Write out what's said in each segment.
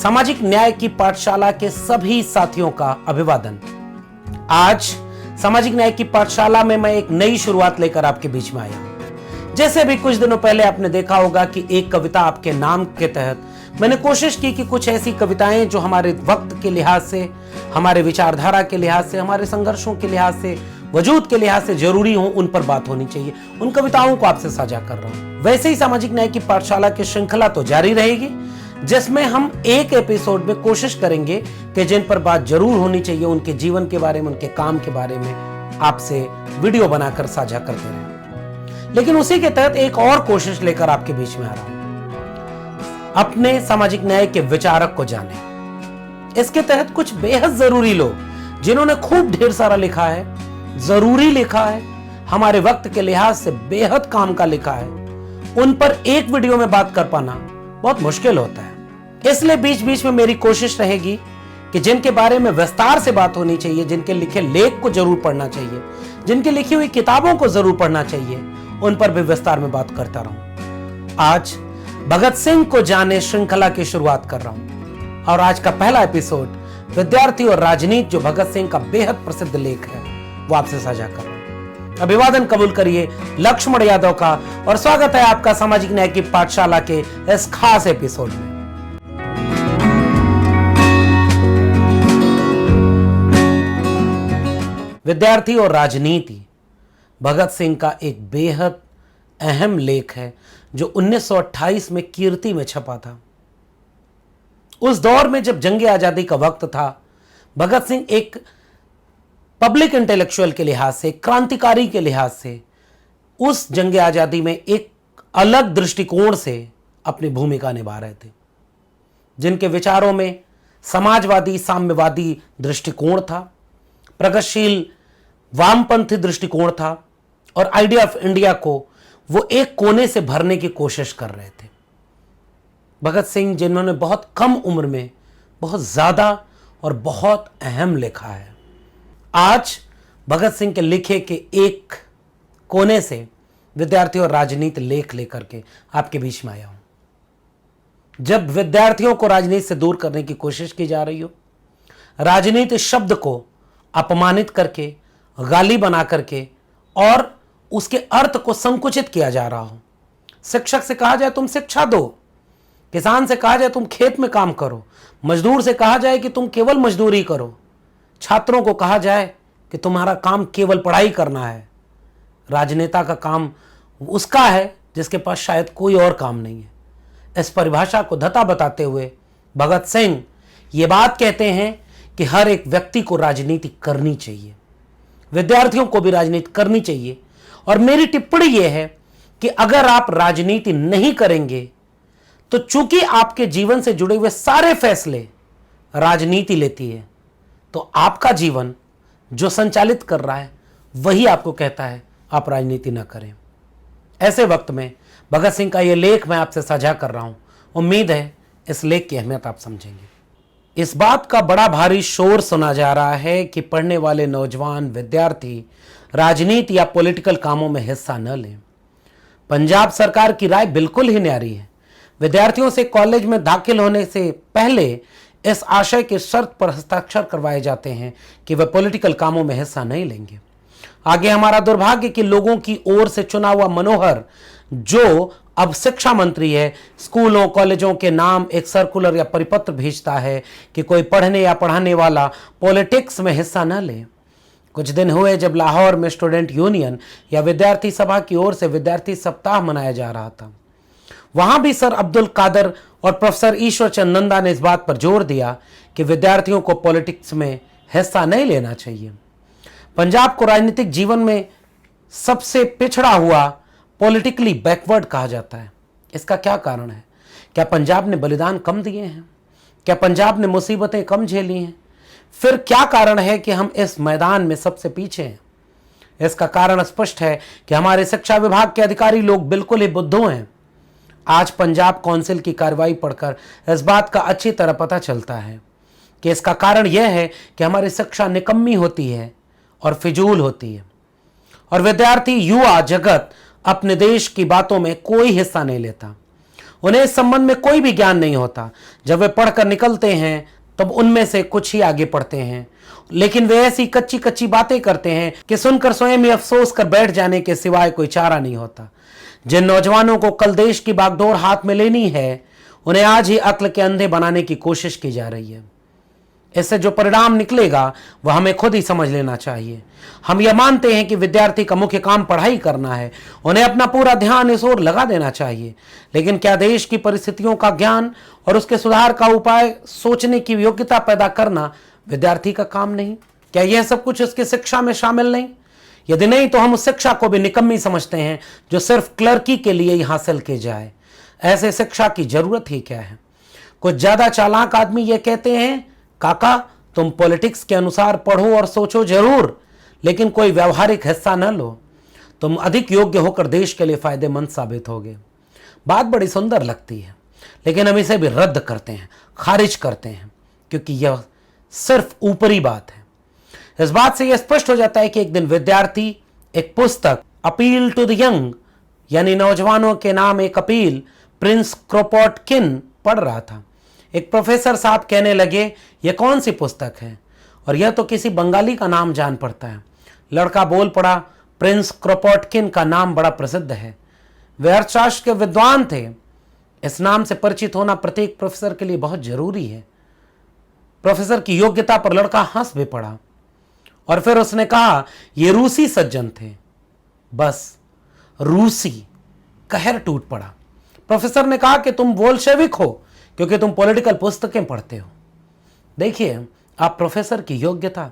सामाजिक न्याय की पाठशाला के सभी साथियों का अभिवादन। आज सामाजिक न्याय की पाठशाला में मैं एक नई शुरुआत लेकर आपके बीच में आया हूं। जैसे अभी कुछ दिनों पहले आपने देखा होगा कि एक कविता आपके नाम के तहत मैंने कोशिश की कि कुछ ऐसी कविताएं जो हमारे वक्त के लिहाज से, हमारे विचारधारा के लिहाज से, हमारे संघर्षों के लिहाज से, वजूद के लिहाज से जरूरी हो, उन पर बात होनी चाहिए। उन कविताओं को आपसे साझा कर रहा हूं। वैसे ही सामाजिक न्याय की पाठशाला की श्रृंखला तो जारी रहेगी, जिसमें हम एक एपिसोड में कोशिश करेंगे कि जिन पर बात जरूर होनी चाहिए, उनके जीवन के बारे में, उनके काम के बारे में आपसे वीडियो बनाकर साझा करते रहें। लेकिन उसी के तहत एक और कोशिश लेकर आपके बीच में आ रहा हूं, अपने सामाजिक न्याय के विचारक को जाने। इसके तहत कुछ बेहद जरूरी लोग जिन्होंने खूब ढेर सारा लिखा है, जरूरी लिखा है, हमारे वक्त के लिहाज से बेहद काम का लिखा है, उन पर एक वीडियो में बात कर पाना बहुत मुश्किल होता है। इसलिए बीच बीच में मेरी कोशिश रहेगी कि जिनके बारे में विस्तार से बात होनी चाहिए, जिनके लिखे लेख को जरूर पढ़ना चाहिए, जिनकी लिखी हुई किताबों को जरूर पढ़ना चाहिए, उन पर भी विस्तार में बात करता रहूं। आज भगत सिंह को जाने श्रृंखला की शुरुआत कर रहा हूं और आज का पहला एपिसोड विद्यार्थी और राजनीति, जो भगत सिंह का बेहद प्रसिद्ध लेख है, वो आपसे साझा कर रहा हूं। अभिवादन कबूल करिए लक्ष्मण यादव का और स्वागत है आपका सामाजिक न्याय की पाठशाला के इस खास एपिसोड में। विद्यार्थी और राजनीति भगत सिंह का एक बेहद अहम लेख है जो 1928 में कीर्ति में छपा था। उस दौर में जब जंग आजादी का वक्त था, भगत सिंह एक पब्लिक इंटेलेक्चुअल के लिहाज से, क्रांतिकारी के लिहाज से उस जंग आजादी में एक अलग दृष्टिकोण से अपनी भूमिका निभा रहे थे। जिनके विचारों में समाजवादी, साम्यवादी दृष्टिकोण था, प्रगतिशील वामपंथी दृष्टिकोण था और आइडिया ऑफ इंडिया को वो एक कोने से भरने की कोशिश कर रहे थे। भगत सिंह, जिन्होंने बहुत कम उम्र में बहुत ज्यादा और बहुत अहम लिखा है, आज भगत सिंह के लिखे के एक कोने से विद्यार्थी और राजनीति लेख लेकर के आपके बीच में आया हूं। जब विद्यार्थियों को राजनीति से दूर करने की कोशिश की जा रही हो, राजनीति शब्द को अपमानित करके, गाली बना करके और उसके अर्थ को संकुचित किया जा रहा हो, शिक्षक से कहा जाए तुम शिक्षा दो, किसान से कहा जाए तुम खेत में काम करो, मजदूर से कहा जाए कि तुम केवल मजदूरी करो, छात्रों को कहा जाए कि तुम्हारा काम केवल पढ़ाई करना है। राजनेता का काम उसका है जिसके पास शायद कोई और काम नहीं है। इस परिभाषा को धता बताते हुए भगत सिंह ये बात कहते हैं कि हर एक व्यक्ति को राजनीति करनी चाहिए, विद्यार्थियों को भी राजनीति करनी चाहिए। और मेरी टिप्पणी यह है कि अगर आप राजनीति नहीं करेंगे तो चूंकि आपके जीवन से जुड़े हुए सारे फैसले राजनीति लेती है, तो आपका जीवन जो संचालित कर रहा है वही आपको कहता है आप राजनीति ना करें। ऐसे वक्त में भगत सिंह का यह लेख मैं आपसे साझा कर रहा हूं। उम्मीद है इस लेख की अहमियत आप समझेंगे। इस बात का बड़ा भारी शोर सुना जा रहा है कि पढ़ने वाले नौजवान विद्यार्थी राजनीति या पॉलिटिकल कामों में हिस्सा न लें। पंजाब सरकार की राय बिल्कुल ही न्यारी है। विद्यार्थियों से कॉलेज में दाखिल होने से पहले इस आशय की शर्त पर हस्ताक्षर करवाए जाते हैं कि वे पॉलिटिकल कामों में हिस्सा नहीं लेंगे। आगे हमारा दुर्भाग्य कि लोगों की ओर से चुना हुआ मनोहर, जो अब शिक्षा मंत्री है, स्कूलों कॉलेजों के नाम एक सर्कुलर या परिपत्र भेजता है कि कोई पढ़ने या पढ़ाने वाला पॉलिटिक्स में हिस्सा न ले। कुछ दिन हुए जब लाहौर में स्टूडेंट यूनियन या विद्यार्थी सभा की ओर से विद्यार्थी सप्ताह मनाया जा रहा था। वहां भी सर अब्दुल कादर और प्रोफेसर ईश्वर चंद नंदा ने इस बात पर जोर दिया कि विद्यार्थियों को पॉलिटिक्स में हिस्सा नहीं लेना चाहिए। पंजाब को राजनीतिक जीवन में सबसे पिछड़ा हुआ, पॉलिटिकली बैकवर्ड कहा जाता है। इसका क्या कारण है? क्या पंजाब ने बलिदान कम दिए हैं? क्या पंजाब ने मुसीबतें कम झेली हैं? फिर क्या कारण है कि हम इस मैदान में सबसे पीछे हैं? इसका कारण स्पष्ट है कि हमारे शिक्षा विभाग के अधिकारी लोग बिल्कुल ही बुद्धू हैं। आज पंजाब काउंसिल की कार्रवाई पढ़कर इस बात का अच्छी तरह पता चलता है कि इसका कारण यह है कि हमारी शिक्षा निकम्मी होती है और फिजूल होती है और विद्यार्थी, युवा जगत अपने देश की बातों में कोई हिस्सा नहीं लेता। उन्हें इस संबंध में कोई भी ज्ञान नहीं होता। जब वे पढ़कर निकलते हैं तब उनमें से कुछ ही आगे पढ़ते हैं, लेकिन वे ऐसी कच्ची कच्ची बातें करते हैं कि सुनकर स्वयं ही अफसोस कर बैठ जाने के सिवाय कोई चारा नहीं होता। जिन नौजवानों को कल देश की बागडोर हाथ में लेनी है, उन्हें आज ही अक्ल के अंधे बनाने की कोशिश की जा रही है। इससे जो परिणाम निकलेगा वह हमें खुद ही समझ लेना चाहिए। हम यह मानते हैं कि विद्यार्थी का मुख्य काम पढ़ाई करना है, उन्हें अपना पूरा ध्यान इस ओर लगा देना चाहिए, लेकिन क्या देश की परिस्थितियों का ज्ञान और उसके सुधार का उपाय सोचने की योग्यता पैदा करना विद्यार्थी का काम नहीं? क्या यह सब कुछ उसकी शिक्षा में शामिल नहीं? यदि नहीं तो हम उस शिक्षा को भी निकम्मी समझते हैं जो सिर्फ क्लर्की के लिए ही हासिल की जाए। ऐसे शिक्षा की जरूरत ही क्या है? कुछ ज्यादा चालाक आदमी यह कहते हैं, काका तुम पॉलिटिक्स के अनुसार पढ़ो और सोचो जरूर, लेकिन कोई व्यवहारिक हिस्सा न लो, तुम अधिक योग्य होकर देश के लिए फायदेमंद साबित होगे। बात बड़ी सुंदर लगती है, लेकिन हम इसे भी रद्द करते हैं, खारिज करते हैं, क्योंकि यह सिर्फ ऊपरी बात है। इस बात से यह स्पष्ट हो जाता है कि एक दिन विद्यार्थी एक पुस्तक अपील टू द यंग, यानी नौजवानों के नाम एक अपील, प्रिंस क्रोपोटकिन पढ़ रहा था। एक प्रोफेसर साहब कहने लगे, यह कौन सी पुस्तक है? और यह तो किसी बंगाली का नाम जान पड़ता है। लड़का बोल पड़ा, प्रिंस क्रोपोटकिन का नाम बड़ा प्रसिद्ध है, वे अर्थशास्त्र के विद्वान थे। इस नाम से परिचित होना प्रत्येक प्रोफेसर के लिए बहुत जरूरी है। प्रोफेसर की योग्यता पर लड़का हंस भी पड़ा और फिर उसने कहा, ये रूसी सज्जन थे। बस रूसी, कहर टूट पड़ा। प्रोफेसर ने कहा कि तुम बोल्शेविक हो क्योंकि तुम पॉलिटिकल पुस्तकें पढ़ते हो। देखिए आप प्रोफेसर की योग्यता,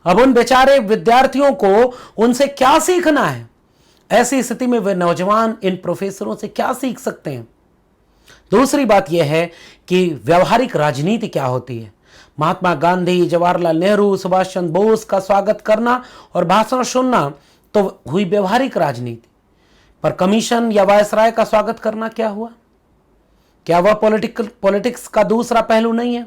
अब उन बेचारे विद्यार्थियों को उनसे क्या सीखना है? ऐसी स्थिति में वे नौजवान इन प्रोफेसरों से क्या सीख सकते हैं? दूसरी बात यह है कि व्यवहारिक राजनीति क्या होती है। महात्मा गांधी, जवाहरलाल नेहरू, सुभाष चंद्र बोस का स्वागत करना और भाषण सुनना तो हुई व्यवहारिक राजनीति, पर कमीशन या वायसराय का स्वागत करना क्या हुआ? क्या वह पॉलिटिक्स का दूसरा पहलू नहीं है?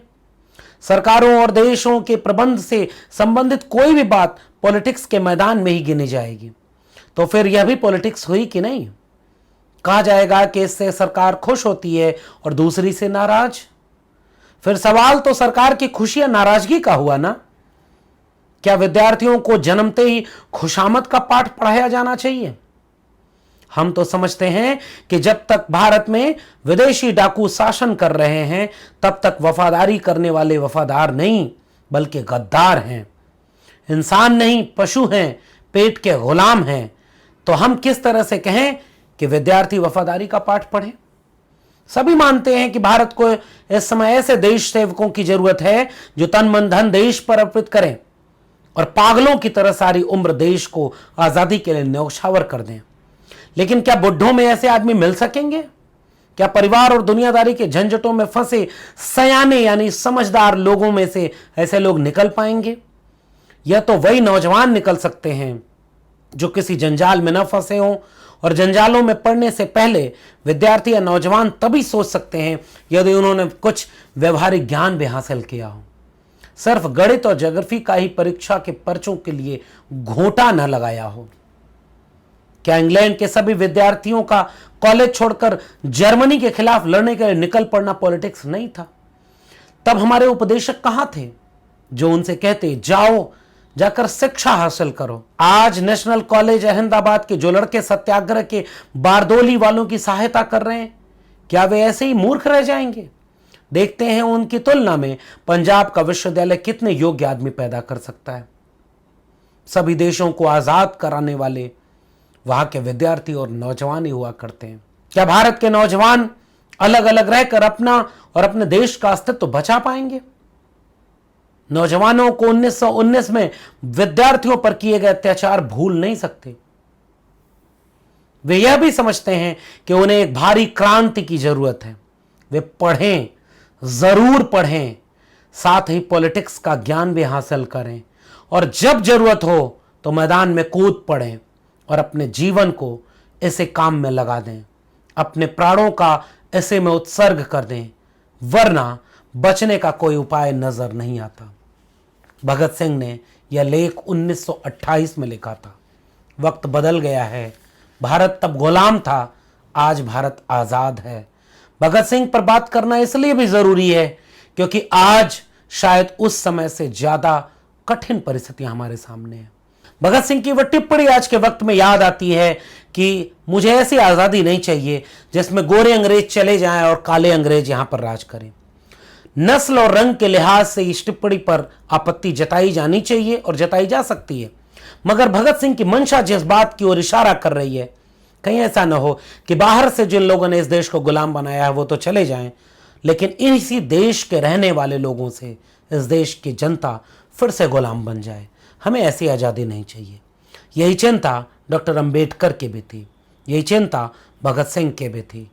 सरकारों और देशों के प्रबंध से संबंधित कोई भी बात पॉलिटिक्स के मैदान में ही गिनी जाएगी, तो फिर यह भी पॉलिटिक्स हुई कि नहीं? कहा जाएगा कि इससे सरकार खुश होती है और दूसरी से नाराज। फिर सवाल तो सरकार की खुशी या नाराजगी का हुआ ना? क्या विद्यार्थियों को जन्मते ही खुशामद का पाठ पढ़ाया जाना चाहिए? हम तो समझते हैं कि जब तक भारत में विदेशी डाकू शासन कर रहे हैं तब तक वफादारी करने वाले वफादार नहीं बल्कि गद्दार हैं, इंसान नहीं पशु हैं, पेट के गुलाम हैं। तो हम किस तरह से कहें कि विद्यार्थी वफादारी का पाठ पढ़े? सभी मानते हैं कि भारत को इस समय ऐसे देश सेवकों की जरूरत है जो तन मन धन देश पर अर्पित करें और पागलों की तरह सारी उम्र देश को आजादी के लिए न्यौछावर कर दें। लेकिन क्या बुढ़ों में ऐसे आदमी मिल सकेंगे? क्या परिवार और दुनियादारी के झंझटों में फंसे सयाने यानी समझदार लोगों में से ऐसे लोग निकल पाएंगे? यह तो वही नौजवान निकल सकते हैं जो किसी जंजाल में न फंसे हों, और जंजालों में पड़ने से पहले विद्यार्थी या नौजवान तभी सोच सकते हैं यदि उन्होंने कुछ व्यवहारिक ज्ञान भी हासिल किया हो। सिर्फ गणित और ज्योग्राफी का ही परीक्षा के पर्चों के लिए घोंटा न लगाया हो। क्या इंग्लैंड के सभी विद्यार्थियों का कॉलेज छोड़कर जर्मनी के खिलाफ लड़ने के लिए निकल पड़ना पॉलिटिक्स नहीं था? तब हमारे उपदेशक कहां थे जो उनसे कहते, जाओ जाकर शिक्षा हासिल करो? आज नेशनल कॉलेज अहमदाबाद के जो लड़के सत्याग्रह के बारदोली वालों की सहायता कर रहे हैं, क्या वे ऐसे ही मूर्ख रह जाएंगे? देखते हैं उनकी तुलना में पंजाब का विश्वविद्यालय कितने योग्य आदमी पैदा कर सकता है। सभी देशों को आजाद कराने वाले वहां के विद्यार्थी और नौजवान ही हुआ करते हैं। क्या भारत के नौजवान अलग अलग रहकर अपना और अपने देश का अस्तित्व बचा पाएंगे? नौजवानों को 1919 में विद्यार्थियों पर किए गए अत्याचार भूल नहीं सकते। वे यह भी समझते हैं कि उन्हें एक भारी क्रांति की जरूरत है। वे पढ़ें, जरूर पढ़ें, साथ ही पॉलिटिक्स का ज्ञान भी हासिल करें और जब जरूरत हो तो मैदान में कूद पड़ें और अपने जीवन को ऐसे काम में लगा दें, अपने प्राणों का ऐसे में उत्सर्ग कर दें, वरना बचने का कोई उपाय नजर नहीं आता। भगत सिंह ने यह लेख 1928 में लिखा था। वक्त बदल गया है। भारत तब गुलाम था, आज भारत आजाद है। भगत सिंह पर बात करना इसलिए भी जरूरी है क्योंकि आज शायद उस समय से ज्यादा कठिन परिस्थितियां हमारे सामने हैं। भगत सिंह की वह टिप्पणी आज के वक्त में याद आती है कि मुझे ऐसी आजादी नहीं चाहिए जिसमें गोरे अंग्रेज चले जाएं और काले अंग्रेज यहां पर राज करें। नस्ल और रंग के लिहाज से इस टिप्पणी पर आपत्ति जताई जानी चाहिए और जताई जा सकती है, मगर भगत सिंह की मंशा जिस बात की ओर इशारा कर रही है, कहीं ऐसा न हो कि बाहर से जिन लोगों ने इस देश को गुलाम बनाया है वो तो चले जाएं, लेकिन इसी देश के रहने वाले लोगों से इस देश की जनता फिर से गुलाम बन जाए। हमें ऐसी आज़ादी नहीं चाहिए। यही चिंता डॉक्टर अंबेडकर की भी थी, यही चिंता भगत सिंह की भी थी।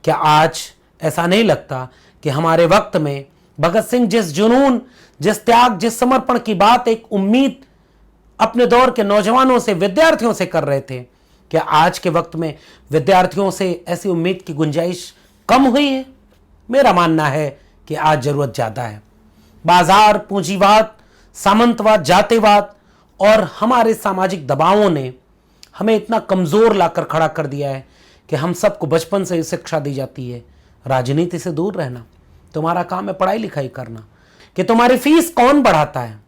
क्या आज ऐसा नहीं लगता कि हमारे वक्त में भगत सिंह जिस जुनून, जिस त्याग, जिस समर्पण की बात एक उम्मीद अपने दौर के नौजवानों से, विद्यार्थियों से कर रहे थे, क्या आज के वक्त में विद्यार्थियों से ऐसी उम्मीद की गुंजाइश कम हुई है? मेरा मानना है कि आज जरूरत ज्यादा है। बाजार, पूंजीवाद, सामंतवाद, जातिवाद और हमारे सामाजिक दबावों ने हमें इतना कमजोर लाकर खड़ा कर दिया है कि हम सबको बचपन से ही शिक्षा दी जाती है राजनीति से दूर रहना, तुम्हारा काम है पढ़ाई लिखाई करना, कि तुम्हारी फीस कौन बढ़ाता है,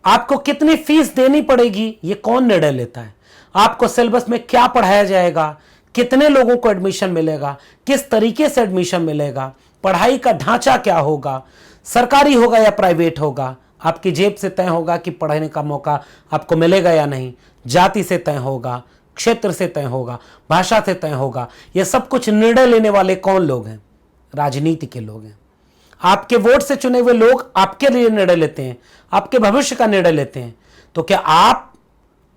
आपको कितनी फीस देनी पड़ेगी ये कौन निर्णय लेता है, आपको सिलेबस में क्या पढ़ाया जाएगा, कितने लोगों को एडमिशन मिलेगा, किस तरीके से एडमिशन मिलेगा, पढ़ाई का ढांचा क्या होगा, सरकारी होगा या प्राइवेट होगा, आपकी जेब से तय होगा कि पढ़ने का मौका आपको मिलेगा या नहीं, जाति से तय होगा, क्षेत्र से तय होगा, भाषा से तय होगा। यह सब कुछ निर्णय लेने वाले कौन लोग हैं? राजनीति के लोग हैं। आपके वोट से चुने हुए लोग आपके लिए निर्णय लेते हैं, आपके भविष्य का निर्णय लेते हैं। तो क्या आप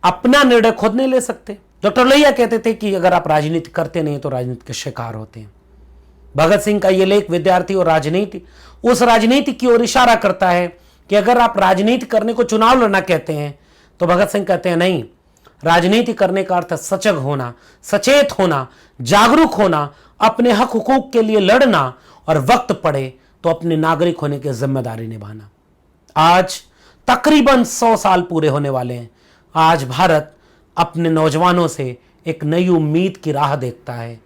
अपना निर्णय खुद नहीं ले सकते? डॉक्टर लोहिया कहते थे कि अगर आप राजनीति करते नहीं तो राजनीति के शिकार होते हैं। भगत सिंह का यह लेख विद्यार्थी और राजनीति, उस राजनीति की ओर इशारा करता है कि अगर आप राजनीति करने को चुनाव लड़ना कहते हैं तो भगत सिंह कहते हैं नहीं, राजनीति करने का अर्थ सजग होना, सचेत होना, जागरूक होना, अपने हक हुकूक के लिए लड़ना और वक्त पड़े तो अपने नागरिक होने की जिम्मेदारी निभाना। आज तकरीबन 100 साल पूरे होने वाले हैं। आज भारत अपने नौजवानों से एक नई उम्मीद की राह देखता है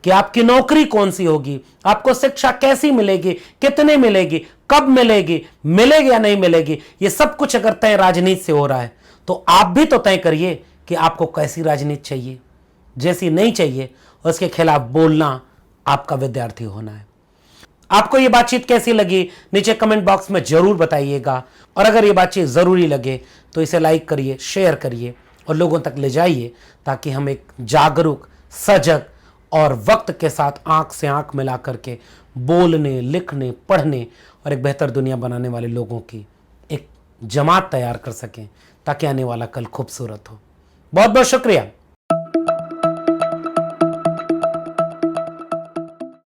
कि आपकी नौकरी कौन सी होगी, आपको शिक्षा कैसी मिलेगी, कितने मिलेगी, कब मिलेगी, मिलेगी या नहीं मिलेगी। ये सब कुछ अगर तय राजनीति से हो रहा है तो आप भी तो तय करिए कि आपको कैसी राजनीति चाहिए। जैसी नहीं चाहिए उसके खिलाफ बोलना आपका विद्यार्थी होना है। आपको ये बातचीत कैसी लगी नीचे कमेंट बॉक्स में जरूर बताइएगा, और अगर ये बातचीत जरूरी लगे तो इसे लाइक करिए, शेयर करिए और लोगों तक ले जाइए, ताकि हम एक जागरूक, सजग और वक्त के साथ आंख से आंख मिला करके बोलने, लिखने, पढ़ने और एक बेहतर दुनिया बनाने वाले लोगों की एक जमात तैयार कर सकें, ताकि आने वाला कल खूबसूरत हो। बहुत बहुत शुक्रिया।